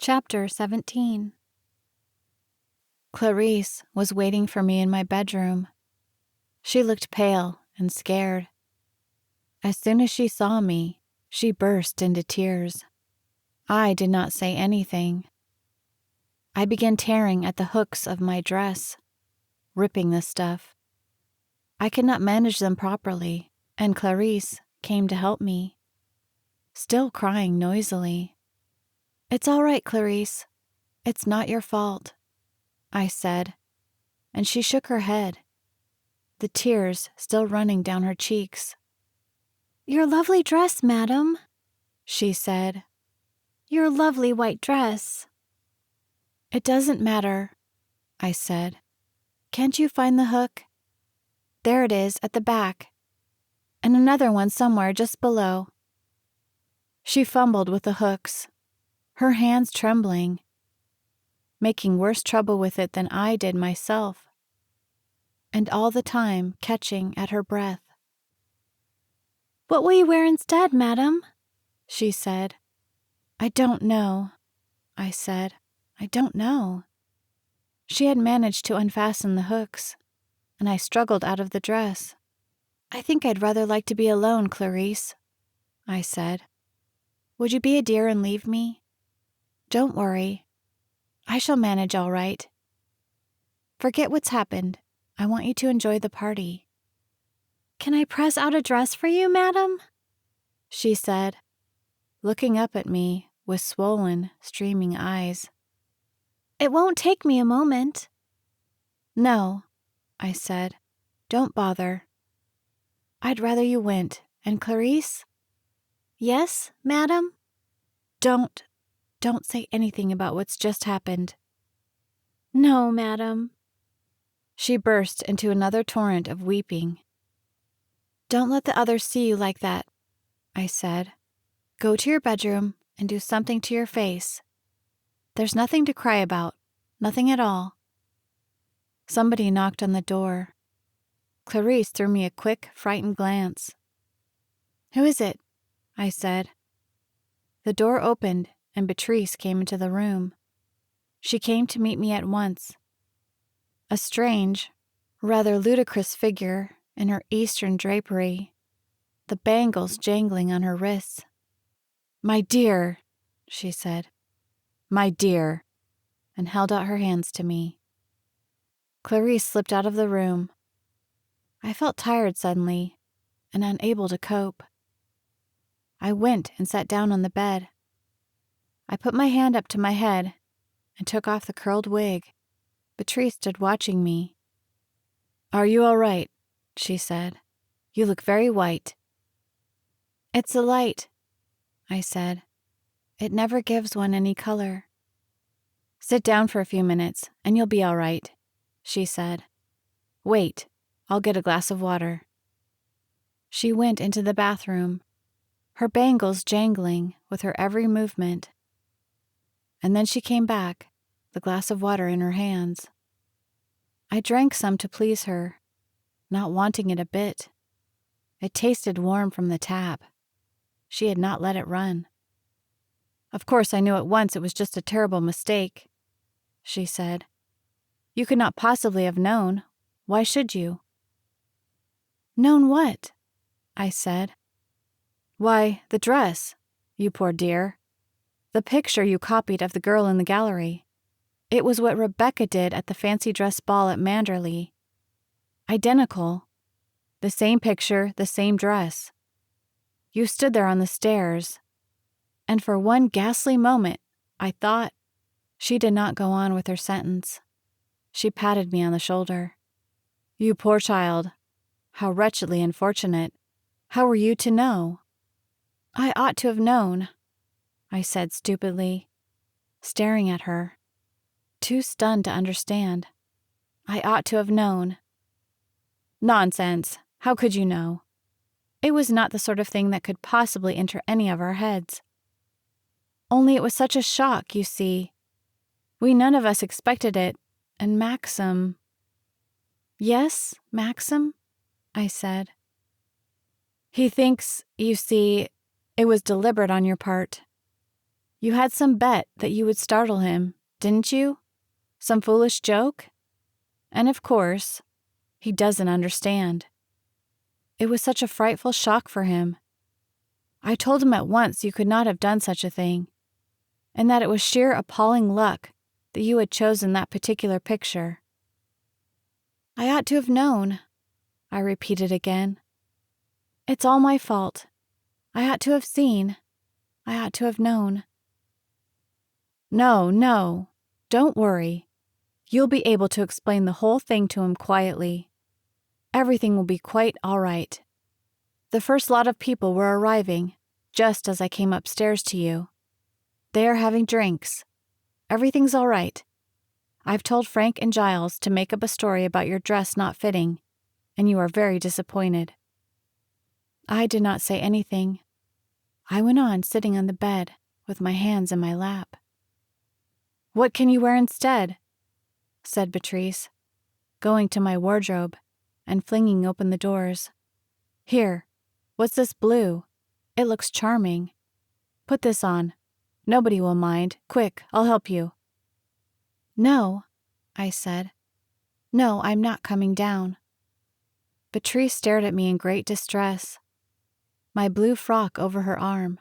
Chapter 17. Clarice was waiting for me in my bedroom. She looked pale and scared. As soon as she saw me, she burst into tears. I did not say anything. I began tearing at the hooks of my dress, ripping the stuff. I could not manage them properly, and Clarice came to help me, still crying noisily. "It's all right, Clarice. It's not your fault," I said, and she shook her head, the tears still running down her cheeks. "Your lovely dress, madam," she said. "Your lovely white dress." "It doesn't matter," I said. "Can't you find the hook? There it is at the back, and another one somewhere just below." She fumbled with the hooks, her hands trembling, making worse trouble with it than I did myself, and all the time catching at her breath. "What will you wear instead, madam?" she said. "I don't know," I said. "I don't know." She had managed to unfasten the hooks, and I struggled out of the dress. "I think I'd rather like to be alone, Clarice," I said. "Would you be a dear and leave me? Don't worry. I shall manage all right. Forget what's happened. I want you to enjoy the party." "Can I press out a dress for you, madam?" she said, looking up at me with swollen, streaming eyes. "It won't take me a moment." "No," I said. "Don't bother. I'd rather you went. And Clarice?" "Yes, madam?" Don't say anything about what's just happened." "No, madam." She burst into another torrent of weeping. "Don't let the others see you like that," I said. "Go to your bedroom and do something to your face. There's nothing to cry about, nothing at all." Somebody knocked on the door. Clarice threw me a quick, frightened glance. "Who is it?" I said. The door opened and Beatrice came into the room. She came to meet me at once. A strange, rather ludicrous figure in her Eastern drapery, the bangles jangling on her wrists. "My dear," she said. "My dear," and held out her hands to me. Clarice slipped out of the room. I felt tired suddenly and unable to cope. I went and sat down on the bed. I put my hand up to my head and took off the curled wig. Beatrice stood watching me. "Are you all right?" she said. "You look very white." "It's the light," I said. "It never gives one any color." "Sit down for a few minutes and you'll be all right," she said. "Wait, I'll get a glass of water." She went into the bathroom, her bangles jangling with her every movement. And then she came back, the glass of water in her hands. I drank some to please her, not wanting it a bit. It tasted warm from the tap. She had not let it run. "Of course I knew at once it was just a terrible mistake," she said. "You could not possibly have known. Why should you?" "Known what?" I said. "Why, the dress, you poor dear. The picture you copied of the girl in the gallery. It was what Rebecca did at the fancy dress ball at Manderley. Identical. The same picture, the same dress. You stood there on the stairs, and for one ghastly moment, I thought—" She did not go on with her sentence. She patted me on the shoulder. "You poor child. How wretchedly unfortunate. How were you to know?" "I ought to have known," I said stupidly, staring at her, too stunned to understand. "I ought to have known." "Nonsense. How could you know? It was not the sort of thing that could possibly enter any of our heads. Only it was such a shock, you see. We none of us expected it, and Maxim—" "Yes, Maxim?" I said. "He thinks, you see, it was deliberate on your part." You had some bet that you would startle him, didn't you? Some foolish joke? And of course, he doesn't understand. It was such a frightful shock for him. I told him at once you could not have done such a thing, and that it was sheer appalling luck that you had chosen that particular picture. I ought to have known, I repeated again. It's all my fault. I ought to have seen. I ought to have known. No, don't worry. You'll be able to explain the whole thing to him quietly. Everything will be quite all right. The first lot of people were arriving, just as I came upstairs to you. They are having drinks. Everything's all right. I've told Frank and Giles to make up a story about your dress not fitting, and you are very disappointed. I did not say anything. I went on sitting on the bed with my hands in my lap. What can you wear instead? Said Beatrice, going to my wardrobe and flinging open the doors. Here, what's this blue? It looks charming. Put this on. Nobody will mind. Quick, I'll help you. No, I said. No, I'm not coming down. Beatrice stared at me in great distress, my blue frock over her arm.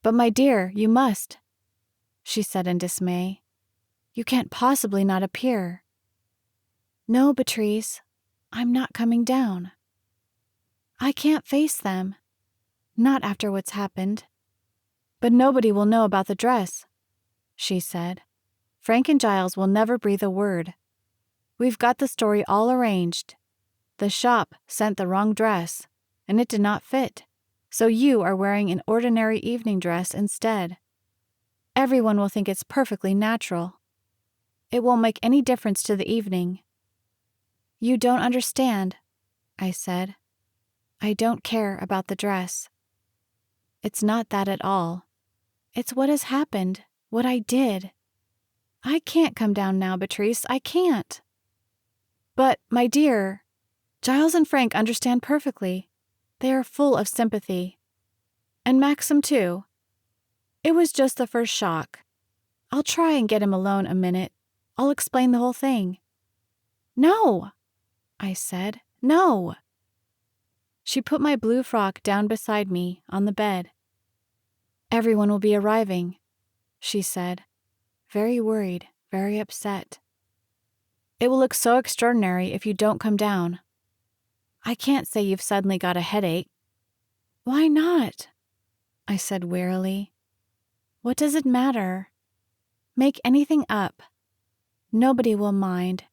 But my dear, you must, she said in dismay. You can't possibly not appear. No, Beatrice, I'm not coming down. I can't face them, not after what's happened. But nobody will know about the dress, she said. Frank and Giles will never breathe a word. We've got the story all arranged. The shop sent the wrong dress, and it did not fit, so you are wearing an ordinary evening dress instead. Everyone will think it's perfectly natural. It won't make any difference to the evening. You don't understand, I said. I don't care about the dress. It's not that at all. It's what has happened, what I did. I can't come down now, Beatrice, I can't. But, my dear, Giles and Frank understand perfectly. They are full of sympathy. And Maxim, too. It was just the first shock. I'll try and get him alone a minute. I'll explain the whole thing. No, I said, no. She put my blue frock down beside me on the bed. Everyone will be arriving, she said, very worried, very upset. It will look so extraordinary if you don't come down. I can't say you've suddenly got a headache. Why not? I said wearily. What does it matter? Make anything up. Nobody will mind.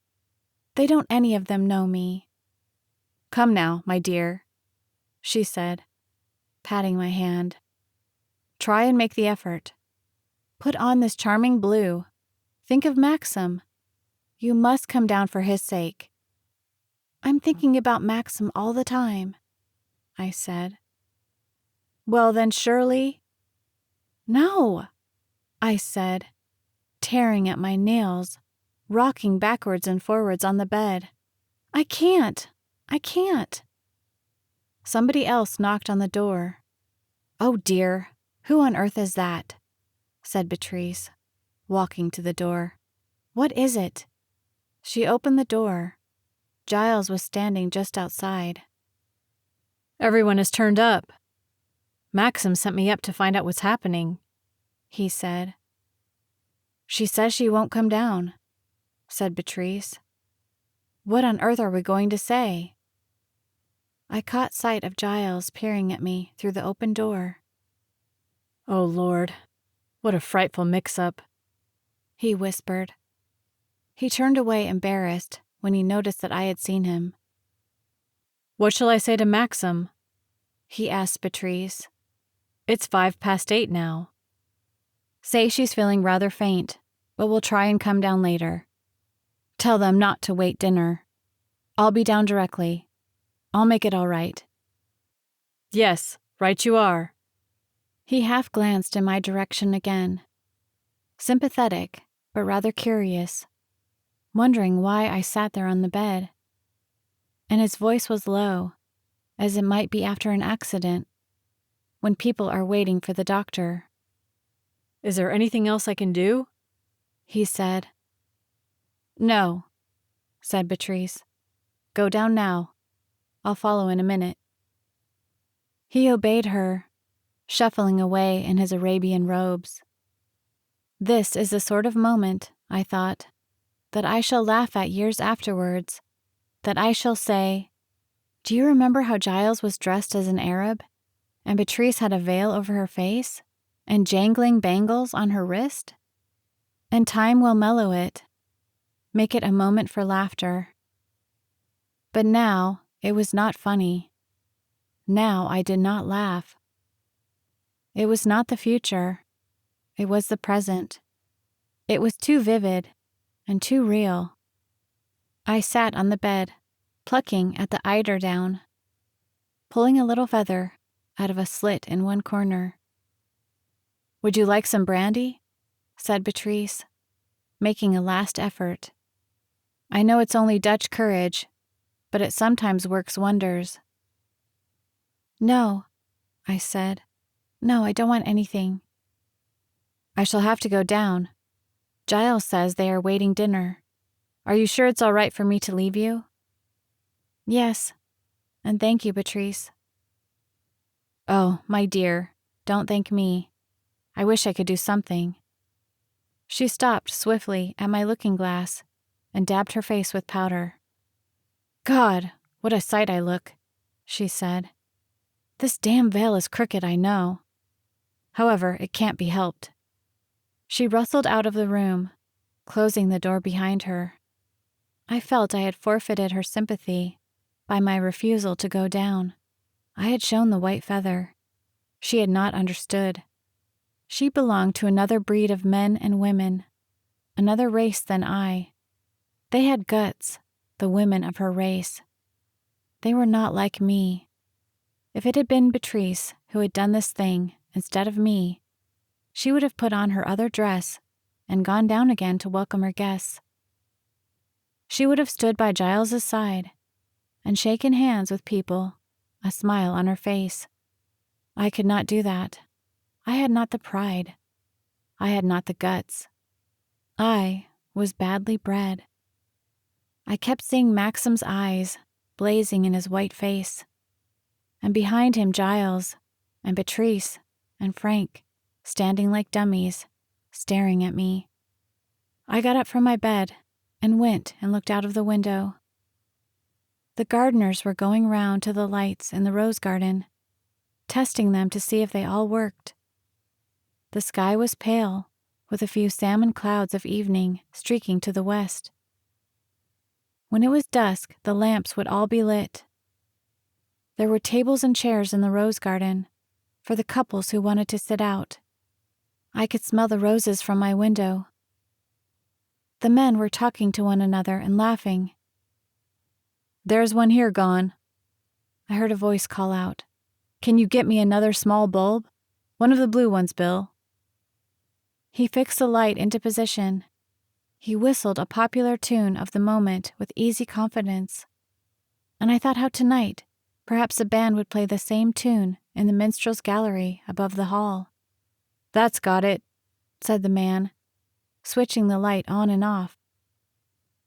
They don't any of them know me. Come now, my dear, she said, patting my hand. Try and make the effort. Put on this charming blue. Think of Maxim. You must come down for his sake. I'm thinking about Maxim all the time, I said. Well then, surely. No, I said, tearing at my nails, rocking backwards and forwards on the bed. I can't. Somebody else knocked on the door. Oh dear, who on earth is that? Said Beatrice, walking to the door. What is it? She opened the door. Giles was standing just outside. Everyone has turned up. Maxim sent me up to find out what's happening, he said. She says she won't come down, said Beatrice. What on earth are we going to say? I caught sight of Giles peering at me through the open door. Oh, Lord, what a frightful mix-up, he whispered. He turned away embarrassed when he noticed that I had seen him. What shall I say to Maxim? He asked Beatrice. It's 8:05 now. Say she's feeling rather faint, but we'll try and come down later. Tell them not to wait dinner. I'll be down directly. I'll make it all right. Yes, right you are. He half glanced in my direction again. Sympathetic, but rather curious, wondering why I sat there on the bed. And his voice was low, as it might be after an accident, when people are waiting for the doctor. Is there anything else I can do? He said. No, said Beatrice. Go down now. I'll follow in a minute. He obeyed her, shuffling away in his Arabian robes. This is the sort of moment, I thought, that I shall laugh at years afterwards, that I shall say, do you remember how Giles was dressed as an Arab, and Beatrice had a veil over her face, and jangling bangles on her wrist? And time will mellow it, make it a moment for laughter. But now it was not funny. Now I did not laugh. It was not the future. It was the present. It was too vivid and too real. I sat on the bed, plucking at the eiderdown, pulling a little feather out of a slit in one corner. Would you like some brandy? Said Beatrice, making a last effort. I know it's only Dutch courage, but it sometimes works wonders. No, I said. No, I don't want anything. I shall have to go down. Giles says they are waiting dinner. Are you sure it's all right for me to leave you? Yes, and thank you, Beatrice. Oh, my dear, don't thank me. I wish I could do something. She stopped swiftly at my looking-glass and dabbed her face with powder. God, what a sight I look, she said. This damn veil is crooked, I know. However, it can't be helped. She rustled out of the room, closing the door behind her. I felt I had forfeited her sympathy by my refusal to go down. I had shown the white feather. She had not understood. She belonged to another breed of men and women, another race than I. They had guts, the women of her race. They were not like me. If it had been Beatrice who had done this thing instead of me, she would have put on her other dress and gone down again to welcome her guests. She would have stood by Giles's side and shaken hands with people, a smile on her face. I could not do that. I had not the pride. I had not the guts. I was badly bred. I kept seeing Maxim's eyes blazing in his white face, and behind him Giles and Beatrice and Frank, standing like dummies, staring at me. I got up from my bed and went and looked out of the window. The gardeners were going round to the lights in the rose garden, testing them to see if they all worked. The sky was pale, with a few salmon clouds of evening streaking to the west. When it was dusk, the lamps would all be lit. There were tables and chairs in the rose garden for the couples who wanted to sit out. I could smell the roses from my window. The men were talking to one another and laughing. There's one here gone. I heard a voice call out. Can you get me another small bulb? One of the blue ones, Bill. He fixed the light into position. He whistled a popular tune of the moment with easy confidence. And I thought how tonight, perhaps a band would play the same tune in the minstrel's gallery above the hall. That's got it, said the man, switching the light on and off.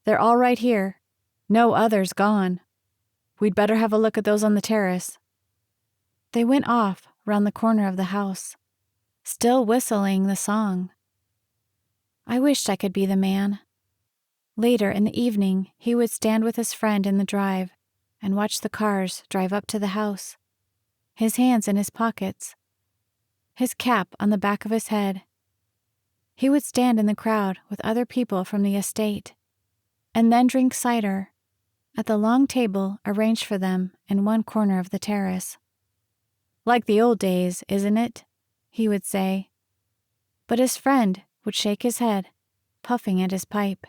They're all right here. No others gone. We'd better have a look at those on the terrace. They went off round the corner of the house, still whistling the song. I wished I could be the man. Later in the evening, he would stand with his friend in the drive and watch the cars drive up to the house, his hands in his pockets, his cap on the back of his head. He would stand in the crowd with other people from the estate, and then drink cider at the long table arranged for them in one corner of the terrace. Like the old days, isn't it? He would say. But his friend would shake his head, puffing at his pipe.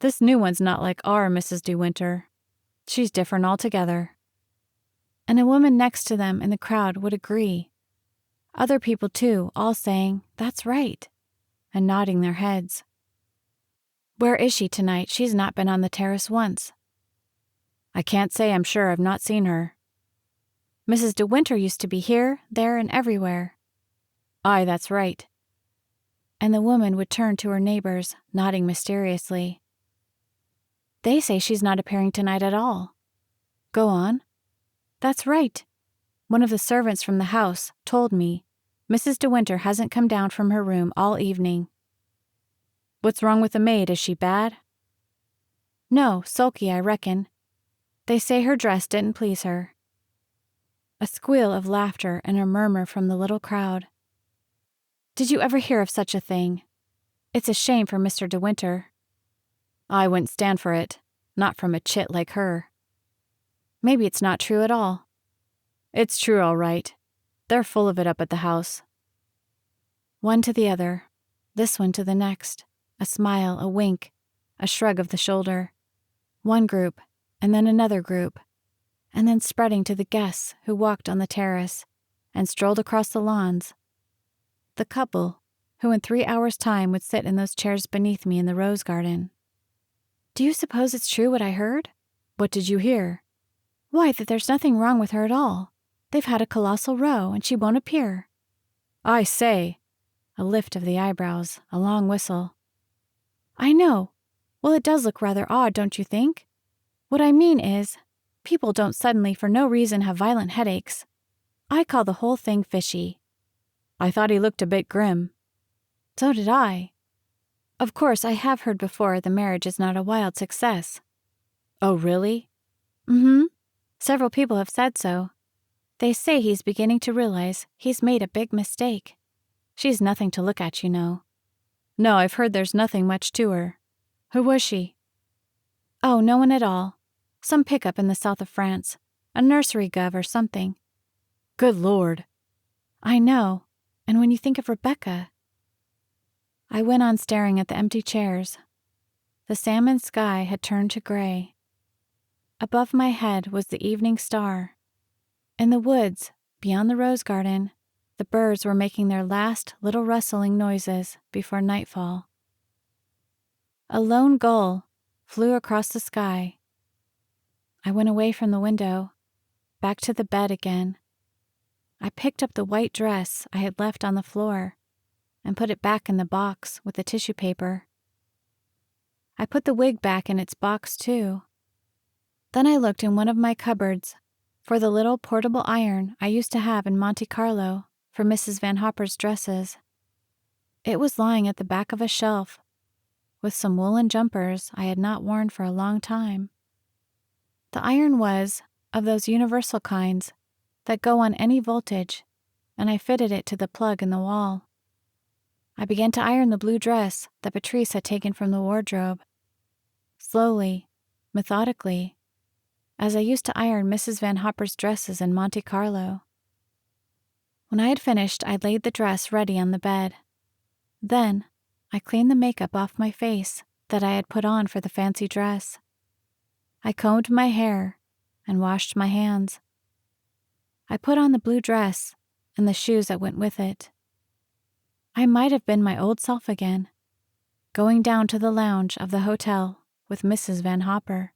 This new one's not like our Mrs. De Winter. She's different altogether. And a woman next to them in the crowd would agree. Other people, too, all saying, "That's right," and nodding their heads. Where is she tonight? She's not been on the terrace once. I can't say I'm sure. I've not seen her. Mrs. De Winter used to be here, there, and everywhere. Aye, that's right. and the woman would turn to her neighbors, nodding mysteriously. They say she's not appearing tonight at all. Go on. That's right. One of the servants from the house told me Mrs. De Winter hasn't come down from her room all evening. What's wrong with the maid? Is she bad? No, sulky, I reckon. They say her dress didn't please her. A squeal of laughter and a murmur from the little crowd. Did you ever hear of such a thing? It's a shame for Mr. De Winter. I wouldn't stand for it, not from a chit like her. Maybe it's not true at all. It's true, all right. They're full of it up at the house. One to the other, this one to the next, a smile, a wink, a shrug of the shoulder. One group, and then another group, and then spreading to the guests who walked on the terrace and strolled across the lawns. The couple, who in 3 hours' time would sit in those chairs beneath me in the rose garden. Do you suppose it's true what I heard? What did you hear? Why, that there's nothing wrong with her at all. They've had a colossal row, and she won't appear. I say. A lift of the eyebrows, a long whistle. I know. Well, it does look rather odd, don't you think? What I mean is, people don't suddenly for no reason have violent headaches. I call the whole thing fishy. I thought he looked a bit grim. So did I. Of course, I have heard before the marriage is not a wild success. Oh, really? Mm-hmm. Several people have said so. They say he's beginning to realize he's made a big mistake. She's nothing to look at, you know. No, I've heard there's nothing much to her. Who was she? Oh, no one at all. Some pickup in the south of France. A nursery gov or something. Good Lord. I know. And when you think of Rebecca... I went on staring at the empty chairs. The salmon sky had turned to gray. Above my head was the evening star. In the woods, beyond the rose garden, the birds were making their last little rustling noises before nightfall. A lone gull flew across the sky. I went away from the window, back to the bed again. I picked up the white dress I had left on the floor and put it back in the box with the tissue paper. I put the wig back in its box, too. Then I looked in one of my cupboards for the little portable iron I used to have in Monte Carlo for Mrs. Van Hopper's dresses. It was lying at the back of a shelf, with some woolen jumpers I had not worn for a long time. The iron was of those universal kinds that go on any voltage, and I fitted it to the plug in the wall. I began to iron the blue dress that Patrice had taken from the wardrobe. Slowly, methodically, as I used to iron Mrs. Van Hopper's dresses in Monte Carlo. When I had finished, I laid the dress ready on the bed. Then, I cleaned the makeup off my face that I had put on for the fancy dress. I combed my hair and washed my hands. I put on the blue dress and the shoes that went with it. I might have been my old self again, going down to the lounge of the hotel with Mrs. Van Hopper.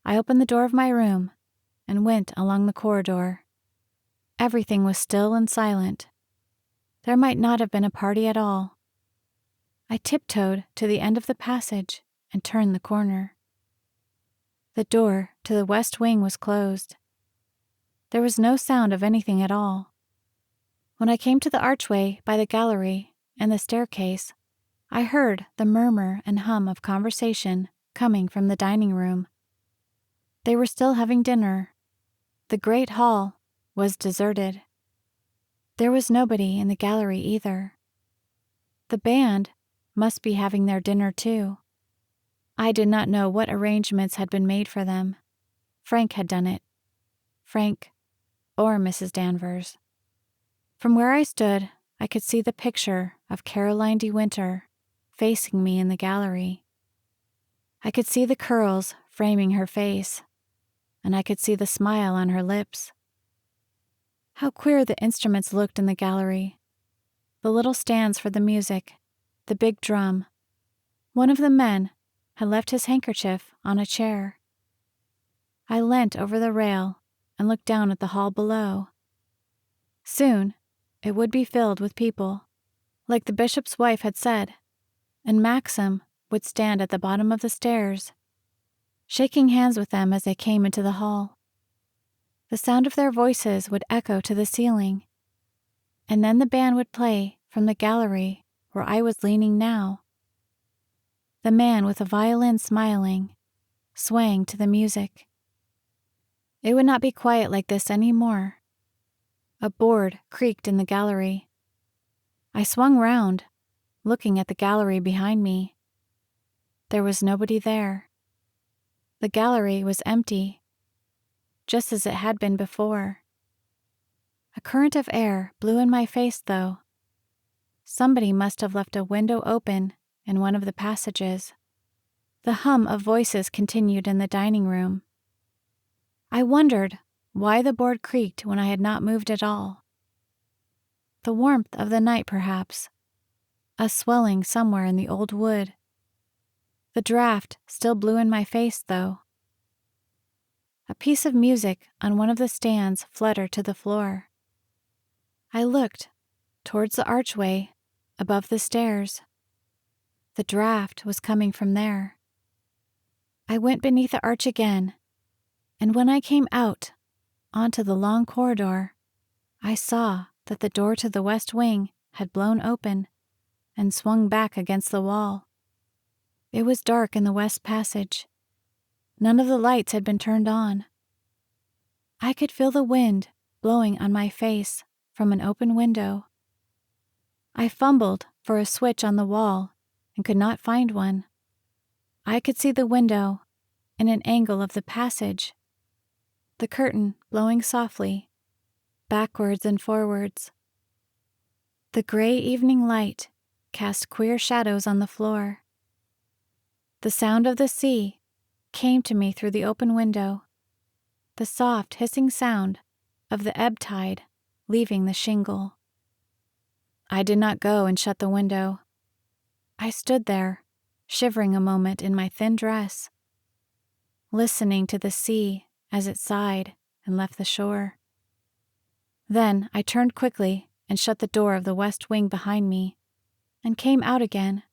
I opened the door of my room and went along the corridor. Everything was still and silent. There might not have been a party at all. I tiptoed to the end of the passage and turned the corner. The door to the west wing was closed. There was no sound of anything at all. When I came to the archway by the gallery and the staircase, I heard the murmur and hum of conversation coming from the dining room. They were still having dinner. The great hall was deserted. There was nobody in the gallery either. The band must be having their dinner too. I did not know what arrangements had been made for them. Frank had done it. Frank or Mrs. Danvers. From where I stood, I could see the picture of Caroline de Winter facing me in the gallery. I could see the curls framing her face, and I could see the smile on her lips. How queer the instruments looked in the gallery. The little stands for the music, the big drum. One of the men had left his handkerchief on a chair. I leant over the rail and looked down at the hall below. Soon, it would be filled with people, like the bishop's wife had said, and Maxim would stand at the bottom of the stairs, shaking hands with them as they came into the hall. The sound of their voices would echo to the ceiling, and then the band would play from the gallery where I was leaning now. The man with a violin smiling, swaying to the music. It would not be quiet like this any more. A board creaked in the gallery. I swung round, looking at the gallery behind me. There was nobody there. The gallery was empty, just as it had been before. A current of air blew in my face, though. Somebody must have left a window open in one of the passages. The hum of voices continued in the dining room. I wondered why the board creaked when I had not moved at all. The warmth of the night, perhaps. A swelling somewhere in the old wood. The draft still blew in my face, though. A piece of music on one of the stands fluttered to the floor. I looked towards the archway above the stairs. The draft was coming from there. I went beneath the arch again, and when I came out onto the long corridor, I saw that the door to the west wing had blown open and swung back against the wall. It was dark in the west passage. None of the lights had been turned on. I could feel the wind blowing on my face from an open window. I fumbled for a switch on the wall and could not find one. I could see the window in an angle of the passage, the curtain blowing softly, backwards and forwards. The gray evening light cast queer shadows on the floor. The sound of the sea came to me through the open window, the soft hissing sound of the ebb tide leaving the shingle. I did not go and shut the window. I stood there, shivering a moment in my thin dress, listening to the sea as it sighed and left the shore. Then I turned quickly and shut the door of the west wing behind me, and came out again,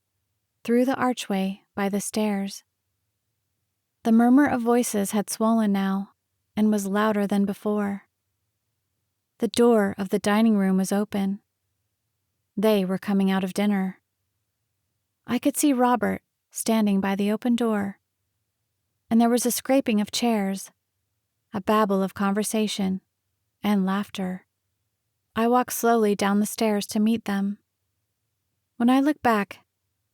through the archway by the stairs. The murmur of voices had swollen now, and was louder than before. The door of the dining room was open. They were coming out of dinner. I could see Robert standing by the open door, and there was a scraping of chairs, a babble of conversation, and laughter. I walked slowly down the stairs to meet them. When I look back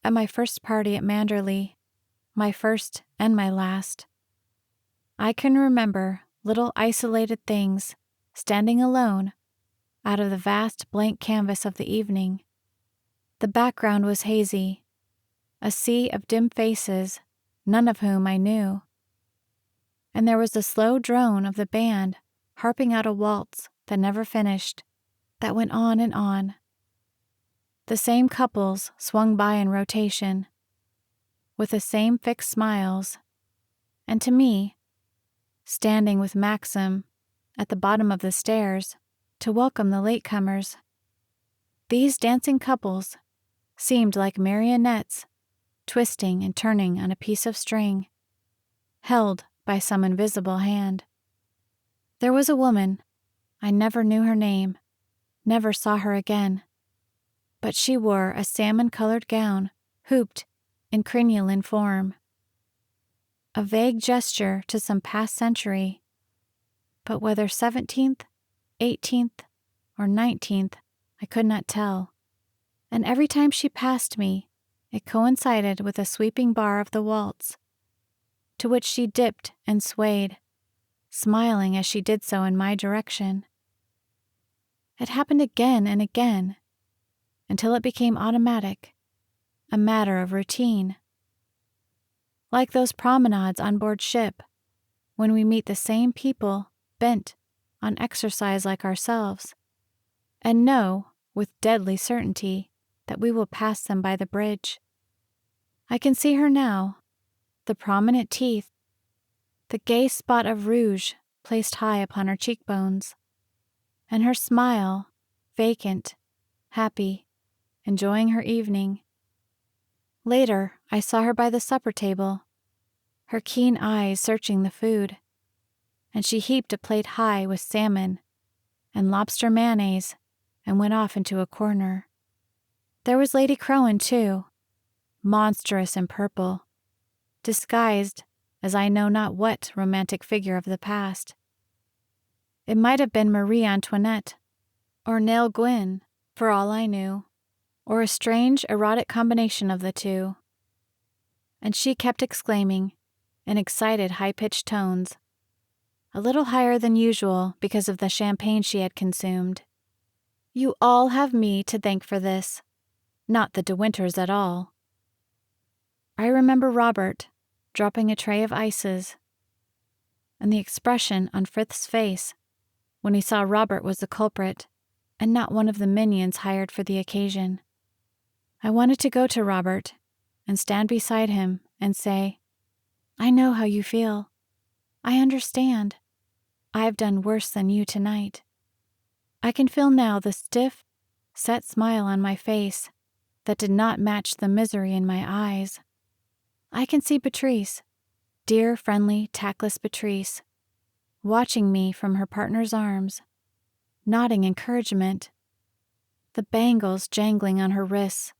at my first party at Manderley, my first and my last, I can remember little isolated things standing alone out of the vast blank canvas of the evening. The background was hazy, a sea of dim faces, none of whom I knew. And there was the slow drone of the band harping out a waltz that never finished, that went on and on. The same couples swung by in rotation, with the same fixed smiles, and to me, standing with Maxim at the bottom of the stairs to welcome the latecomers, these dancing couples seemed like marionettes twisting and turning on a piece of string, held by some invisible hand. There was a woman. I never knew her name, never saw her again, but she wore a salmon-colored gown hooped in crinoline form. A vague gesture to some past century, but whether 17th, 18th, or 19th, I could not tell. And every time she passed me, it coincided with a sweeping bar of the waltz, to which she dipped and swayed, smiling as she did so in my direction. It happened again and again, until it became automatic, a matter of routine. Like those promenades on board ship, when we meet the same people bent on exercise like ourselves, and know with deadly certainty that we will pass them by the bridge. I can see her now, the prominent teeth, the gay spot of rouge placed high upon her cheekbones, and her smile, vacant, happy, enjoying her evening. Later, I saw her by the supper table, her keen eyes searching the food, and she heaped a plate high with salmon and lobster mayonnaise and went off into a corner. There was Lady Crowan, too, monstrous in purple, disguised as I know not what romantic figure of the past. It might have been Marie Antoinette, or Nell Gwynn, for all I knew, or a strange erotic combination of the two. And she kept exclaiming, in excited high-pitched tones, a little higher than usual because of the champagne she had consumed, "You all have me to thank for this, not the De Winters at all." I remember Robert dropping a tray of ices, and the expression on Frith's face when he saw Robert was the culprit and not one of the minions hired for the occasion. I wanted to go to Robert and stand beside him and say, "I know how you feel. I understand. I've done worse than you tonight." I can feel now the stiff, set smile on my face that did not match the misery in my eyes. I can see Patrice, dear, friendly, tactless Patrice, watching me from her partner's arms, nodding encouragement, the bangles jangling on her wrists,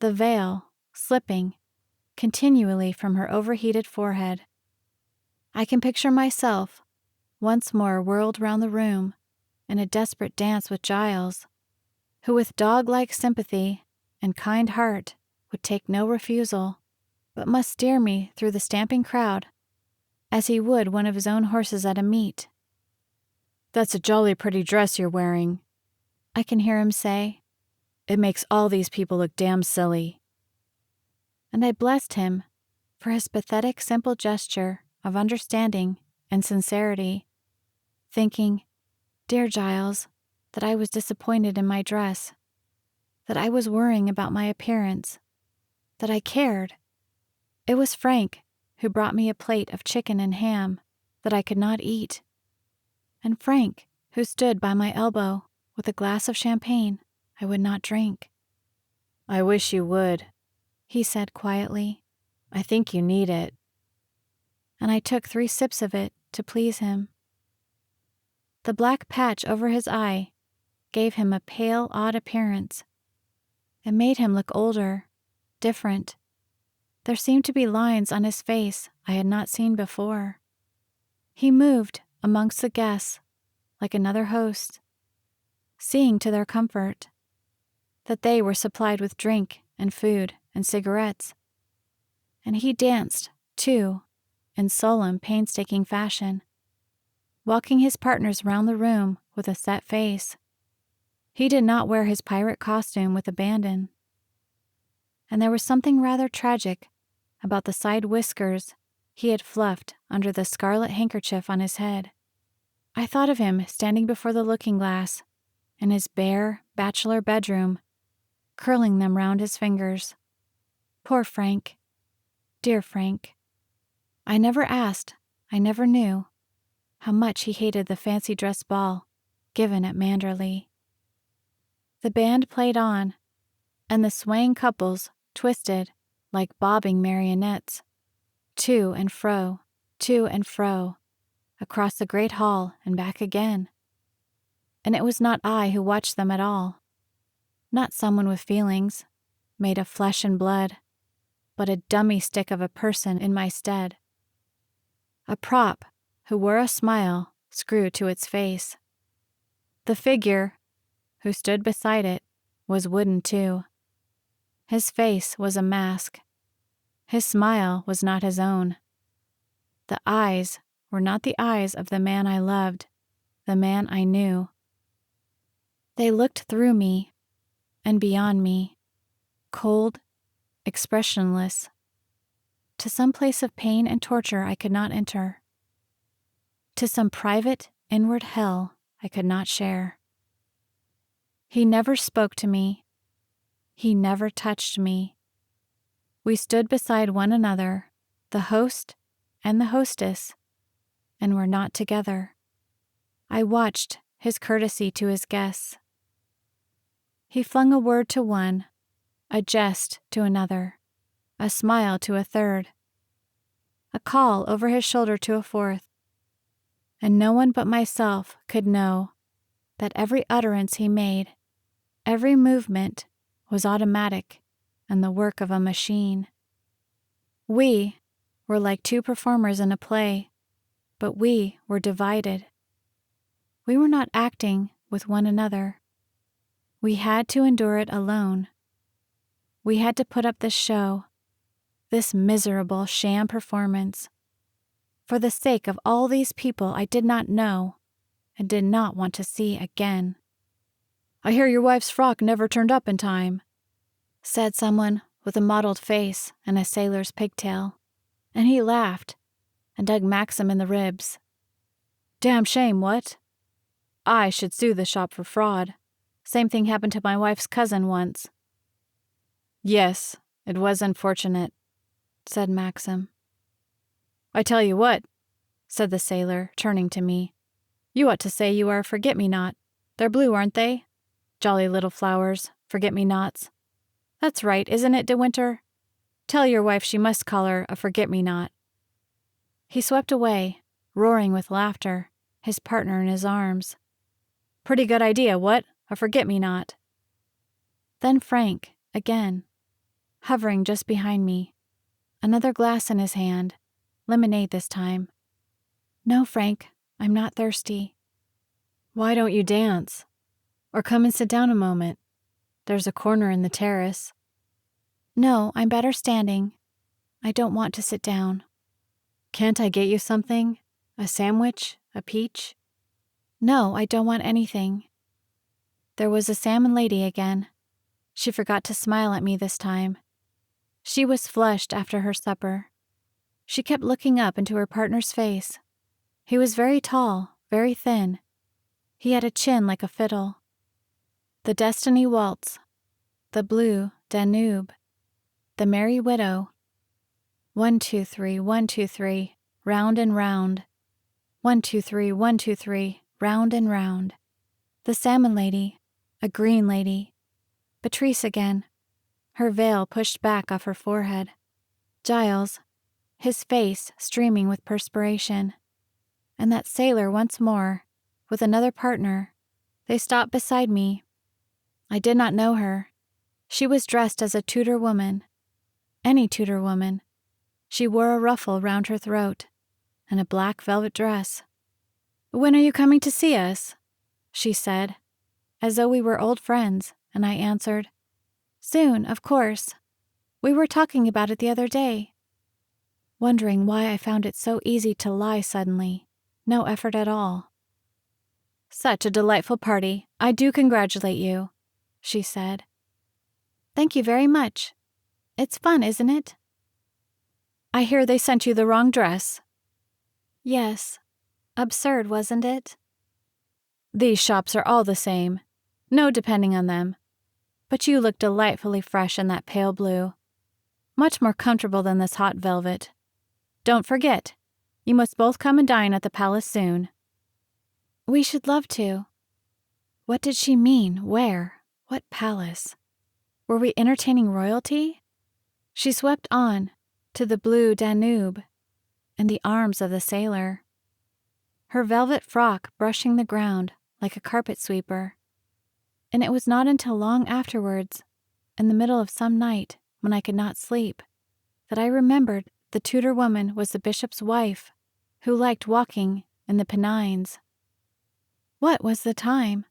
the veil slipping continually from her overheated forehead. I can picture myself once more whirled round the room in a desperate dance with Giles, who with dog-like sympathy and kind heart would take no refusal, but must steer me through the stamping crowd as he would one of his own horses at a meet. "That's a jolly pretty dress you're wearing," I can hear him say. "It makes all these people look damn silly." And I blessed him for his pathetic simple gesture of understanding and sincerity, thinking, dear Giles, that I was disappointed in my dress, that I was worrying about my appearance, that I cared. It was Frank who brought me a plate of chicken and ham that I could not eat, and Frank who stood by my elbow with a glass of champagne I would not drink. "I wish you would," he said quietly. "I think you need it." And I took 3 sips of it to please him. The black patch over his eye gave him a pale, odd appearance. It made him look older, different. There seemed to be lines on his face I had not seen before. He moved amongst the guests like another host, seeing to their comfort, that they were supplied with drink and food and cigarettes. And he danced, too, in solemn, painstaking fashion, walking his partners round the room with a set face. He did not wear his pirate costume with abandon. And there was something rather tragic about the side whiskers he had fluffed under the scarlet handkerchief on his head. I thought of him standing before the looking-glass in his bare, bachelor bedroom, curling them round his fingers. Poor Frank. Dear Frank. I never asked, I never knew, how much he hated the fancy dress ball given at Manderley. The band played on, and the swaying couples twisted like bobbing marionettes, to and fro, across the great hall and back again. And it was not I who watched them at all, not someone with feelings, made of flesh and blood, but a dummy stick of a person in my stead. A prop who wore a smile screwed to its face. The figure who stood beside it was wooden too. His face was a mask. His smile was not his own. The eyes were not the eyes of the man I loved, the man I knew. They looked through me and beyond me, cold, expressionless, to some place of pain and torture I could not enter, to some private, inward hell I could not share. He never spoke to me. He never touched me. We stood beside one another, the host and the hostess, and were not together. I watched his courtesy to his guests. He flung a word to one, a jest to another, a smile to a third, a call over his shoulder to a fourth, and no one but myself could know that every utterance he made, every movement, was automatic and the work of a machine. We were like two performers in a play, but we were divided. We were not acting with one another. We had to endure it alone. We had to put up this show, this miserable sham performance, for the sake of all these people I did not know and did not want to see again. "I hear your wife's frock never turned up in time," said someone with a mottled face and a sailor's pigtail, and he laughed and dug Maxim in the ribs. "Damn shame, what? I should sue the shop for fraud. Same thing happened to my wife's cousin once." "Yes, it was unfortunate," said Maxim. "I tell you what," said the sailor, turning to me. "You ought to say you are a forget-me-not. They're blue, aren't they? Jolly little flowers, forget-me-nots. That's right, isn't it, De Winter? Tell your wife she must call her a forget-me-not." He swept away, roaring with laughter, his partner in his arms. "Pretty good idea, what? A forget-me-not." Then Frank, again, hovering just behind me, another glass in his hand, lemonade this time. "No, Frank, I'm not thirsty." "Why don't you dance? Or come and sit down a moment? There's a corner in the terrace." "No, I'm better standing. I don't want to sit down." "Can't I get you something? A sandwich? A peach?" "No, I don't want anything." There was a salmon lady again. She forgot to smile at me this time. She was flushed after her supper. She kept looking up into her partner's face. He was very tall, very thin. He had a chin like a fiddle. The Destiny Waltz, the Blue Danube, the Merry Widow. 1, 2, 3, 1, 2, 3, round and round. 1, 2, 3, 1, 2, 3, round and round. The salmon lady, a green lady. Beatrice again, her veil pushed back off her forehead. Giles, his face streaming with perspiration. And that sailor once more, with another partner. They stopped beside me. I did not know her. She was dressed as a Tudor woman. Any Tudor woman. She wore a ruffle round her throat and a black velvet dress. "When are you coming to see us?" she said, as though we were old friends, and I answered, "Soon, of course. We were talking about it the other day," wondering why I found it so easy to lie suddenly, no effort at all. "Such a delightful party. I do congratulate you," she said. "Thank you very much. It's fun, isn't it?" "I hear they sent you the wrong dress." "Yes. Absurd, wasn't it?" "These shops are all the same. No depending on them. But you look delightfully fresh in that pale blue. Much more comfortable than this hot velvet. Don't forget, you must both come and dine at the palace soon." "We should love to." What did she mean? Where? What palace? Were we entertaining royalty? She swept on, to the Blue Danube, in the arms of the sailor. Her velvet frock brushing the ground like a carpet sweeper. And it was not until long afterwards, in the middle of some night when I could not sleep, that I remembered the Tudor woman was the bishop's wife, who liked walking in the Pennines. What was the time?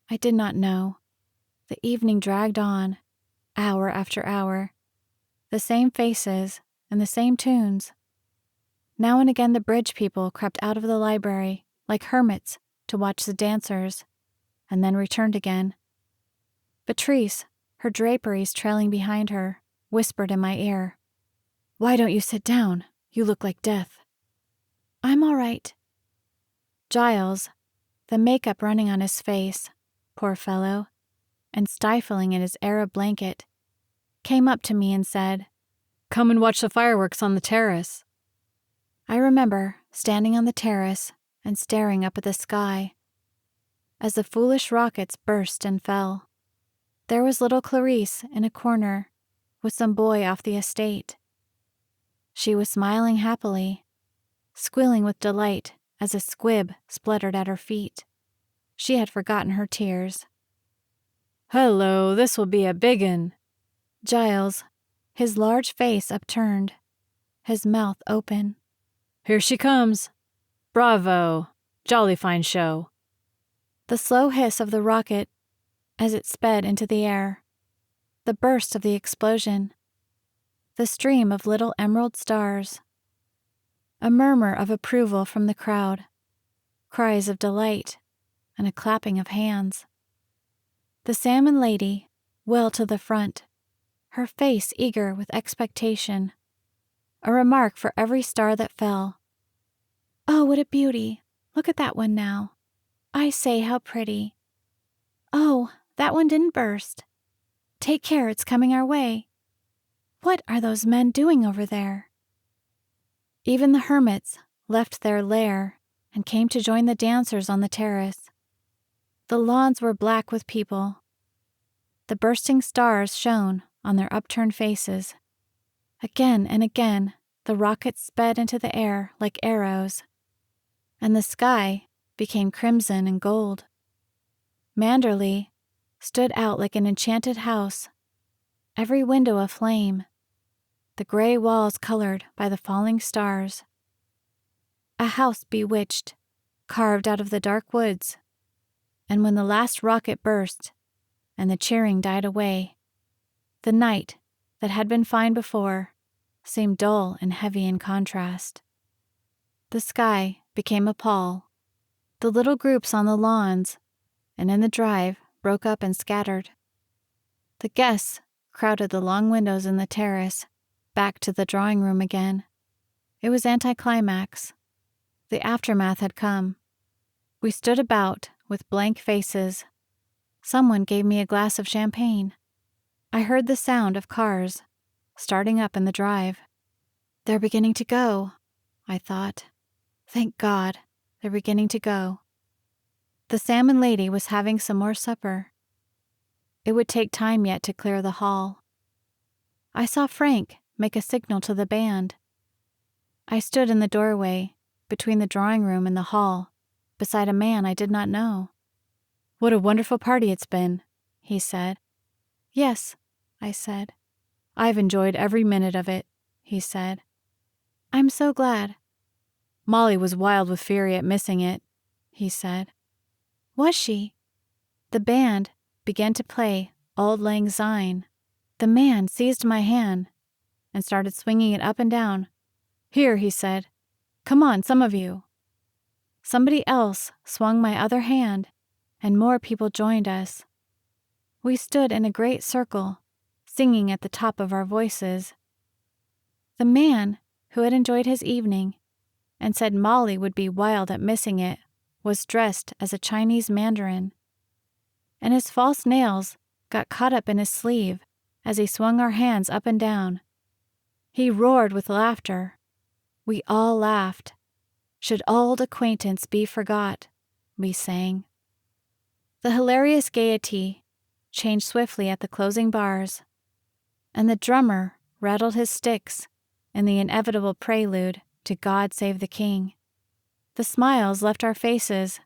I did not know. The evening dragged on, hour after hour. The same faces and the same tunes. Now and again the bridge people crept out of the library like hermits to watch the dancers, and then returned again. Beatrice, her draperies trailing behind her, whispered in my ear, "Why don't you sit down? You look like death." "I'm all right." Giles, the makeup running on his face, poor fellow, and stifling in his Arab blanket, came up to me and said, "Come and watch the fireworks on the terrace." I remember standing on the terrace and staring up at the sky as the foolish rockets burst and fell. There was little Clarice in a corner with some boy off the estate. She was smiling happily, squealing with delight as a squib spluttered at her feet. She had forgotten her tears. Hello, this will be a big 'un. Giles, his large face upturned, his mouth open. Here she comes. Bravo. Jolly fine show. The slow hiss of the rocket as it sped into the air, the burst of the explosion, the stream of little emerald stars, a murmur of approval from the crowd, cries of delight, and a clapping of hands. The salmon lady, well to the front, her face eager with expectation, a remark for every star that fell. Oh, what a beauty! Look at that one now. I say, how pretty. Oh, that one didn't burst. Take care, it's coming our way. What are those men doing over there? Even the hermits left their lair and came to join the dancers on the terrace. The lawns were black with people. The bursting stars shone on their upturned faces. Again and again, the rockets sped into the air like arrows, and the sky became crimson and gold. Manderley stood out like an enchanted house, every window aflame, the gray walls colored by the falling stars. A house bewitched, carved out of the dark woods, and when the last rocket burst and the cheering died away, the night that had been fine before seemed dull and heavy in contrast. The sky became a pall. The little groups on the lawns and in the drive broke up and scattered. The guests crowded the long windows in the terrace back to the drawing room again. It was anticlimax. The aftermath had come. We stood about with blank faces. Someone gave me a glass of champagne. I heard the sound of cars starting up in the drive. They're beginning to go, I thought. Thank God, they're beginning to go. The salmon lady was having some more supper. It would take time yet to clear the hall. I saw Frank make a signal to the band. I stood in the doorway between the drawing room and the hall, beside a man I did not know. What a wonderful party it's been, he said. Yes, I said. I've enjoyed every minute of it, he said. I'm so glad. Molly was wild with fury at missing it, he said. Was she? The band began to play Auld Lang Syne. The man seized my hand and started swinging it up and down. Here, he said. Come on, some of you. Somebody else swung my other hand, and more people joined us. We stood in a great circle, singing at the top of our voices. The man who had enjoyed his evening and said Molly would be wild at missing it was dressed as a Chinese mandarin, and his false nails got caught up in his sleeve as he swung our hands up and down. He roared with laughter. We all laughed. Should old acquaintance be forgot, we sang. The hilarious gaiety changed swiftly at the closing bars, and the drummer rattled his sticks in the inevitable prelude to God Save the King. The smiles left our faces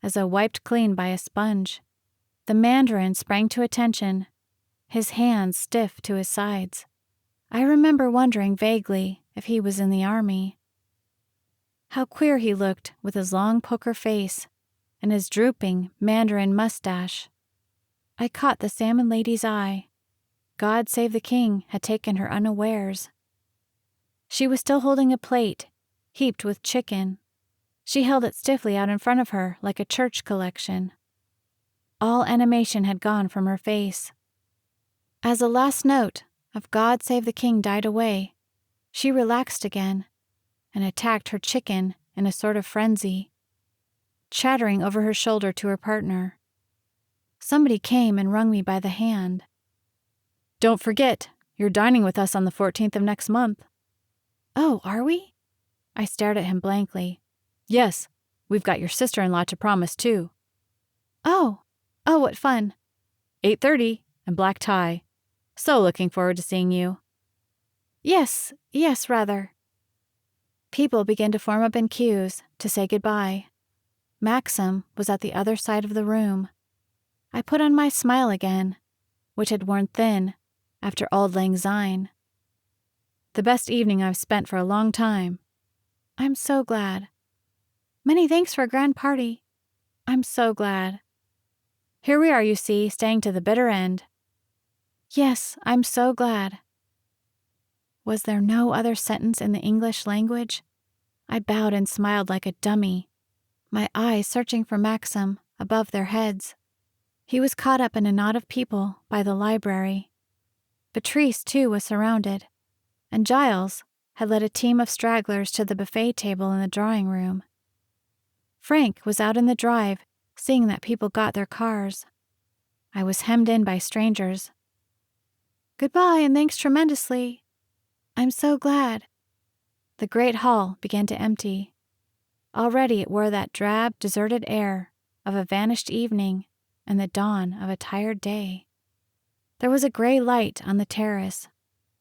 as though wiped clean by a sponge. The mandarin sprang to attention, his hands stiff to his sides. I remember wondering vaguely if he was in the army. How queer he looked with his long poker face and his drooping mandarin mustache. I caught the salmon lady's eye. God Save the King had taken her unawares. She was still holding a plate, heaped with chicken. She held it stiffly out in front of her like a church collection. All animation had gone from her face. As the last note of God Save the King died away, she relaxed again and attacked her chicken in a sort of frenzy, chattering over her shoulder to her partner. Somebody came and wrung me by the hand. Don't forget, you're dining with us on the 14th of next month. Oh, are we? I stared at him blankly. Yes, we've got your sister-in-law to promise, too. Oh, what fun. 8:30 and black tie. So looking forward to seeing you. Yes, rather. People began to form up in queues to say goodbye. Maxim was at the other side of the room. I put on my smile again, which had worn thin after Auld Lang Syne. The best evening I've spent for a long time. I'm so glad. Many thanks for a grand party. I'm so glad. Here we are, you see, staying to the bitter end. Yes, I'm so glad. Was there no other sentence in the English language? I bowed and smiled like a dummy, my eyes searching for Maxim above their heads. He was caught up in a knot of people by the library. Beatrice, too, was surrounded, and Giles had led a team of stragglers to the buffet table in the drawing room. Frank was out in the drive, seeing that people got their cars. I was hemmed in by strangers. Goodbye, and thanks tremendously. I'm so glad. The great hall began to empty. Already it wore that drab, deserted air of a vanished evening and the dawn of a tired day. There was a gray light on the terrace.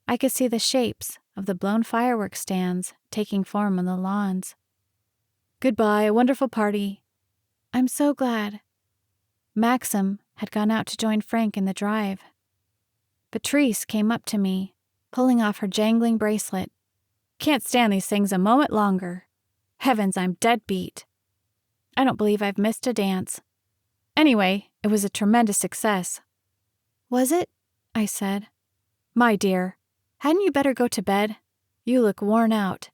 I could see the shapes of the blown fireworks stands taking form on the lawns. Goodbye, a wonderful party. I'm so glad. Maxim had gone out to join Frank in the drive. Beatrice came up to me, pulling off her jangling bracelet. Can't stand these things a moment longer. Heavens, I'm dead beat. I don't believe I've missed a dance. Anyway, it was a tremendous success. Was it? I said. My dear, hadn't you better go to bed? You look worn out.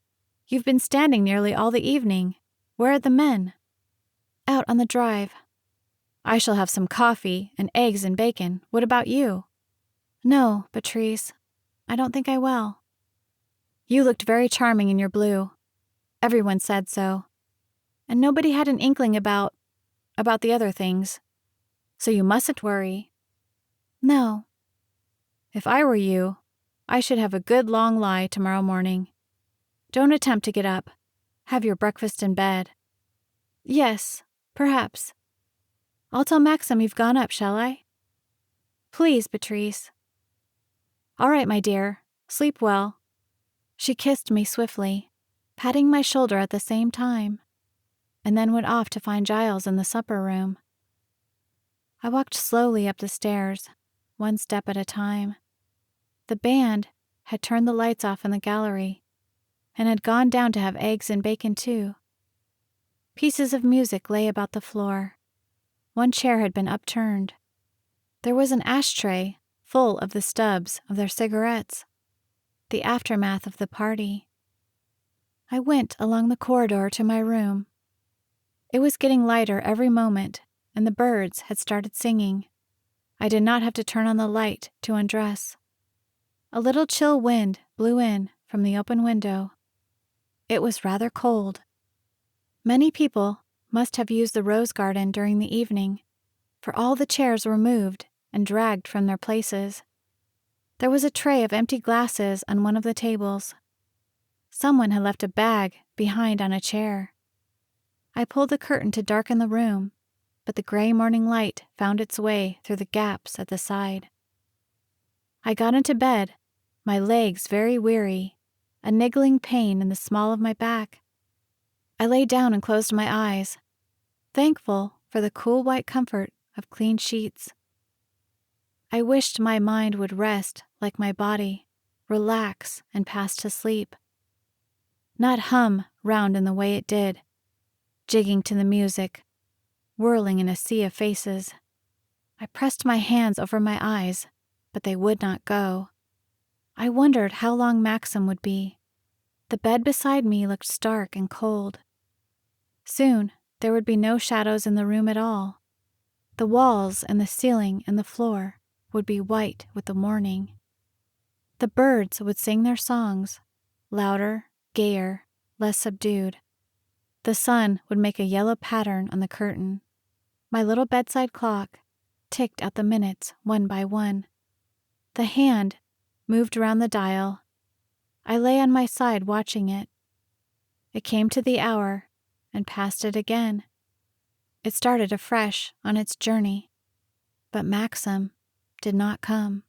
You've been standing nearly all the evening. Where are the men? Out on the drive. I shall have some coffee and eggs and bacon. What about you? No, Beatrice. I don't think I will. You looked very charming in your blue. Everyone said so. And nobody had an inkling about the other things. So you mustn't worry. No. If I were you, I should have a good long lie tomorrow morning. Don't attempt to get up. Have your breakfast in bed. Yes, perhaps. I'll tell Maxim you've gone up, shall I? Please, Beatrice. All right, my dear. Sleep well. She kissed me swiftly, patting my shoulder at the same time, and then went off to find Giles in the supper room. I walked slowly up the stairs, one step at a time. The band had turned the lights off in the gallery and had gone down to have eggs and bacon too. Pieces of music lay about the floor. One chair had been upturned. There was an ashtray full of the stubs of their cigarettes, the aftermath of the party. I went along the corridor to my room. It was getting lighter every moment, and the birds had started singing. I did not have to turn on the light to undress. A little chill wind blew in from the open window. It was rather cold. Many people must have used the rose garden during the evening, for all the chairs were moved and dragged from their places. There was a tray of empty glasses on one of the tables. Someone had left a bag behind on a chair. I pulled the curtain to darken the room, but the gray morning light found its way through the gaps at the side. I got into bed, my legs very weary, a niggling pain in the small of my back. I lay down and closed my eyes, thankful for the cool white comfort of clean sheets. I wished my mind would rest like my body, relax and pass to sleep. Not hum round in the way it did, jigging to the music, whirling in a sea of faces. I pressed my hands over my eyes, but they would not go. I wondered how long Maxim would be. The bed beside me looked stark and cold. Soon there would be no shadows in the room at all. The walls and the ceiling and the floor would be white with the morning. The birds would sing their songs, louder, gayer, less subdued. The sun would make a yellow pattern on the curtain. My little bedside clock ticked out the minutes one by one. The hand moved around the dial. I lay on my side watching it. It came to the hour and passed it again. It started afresh on its journey. But Maxim did not come.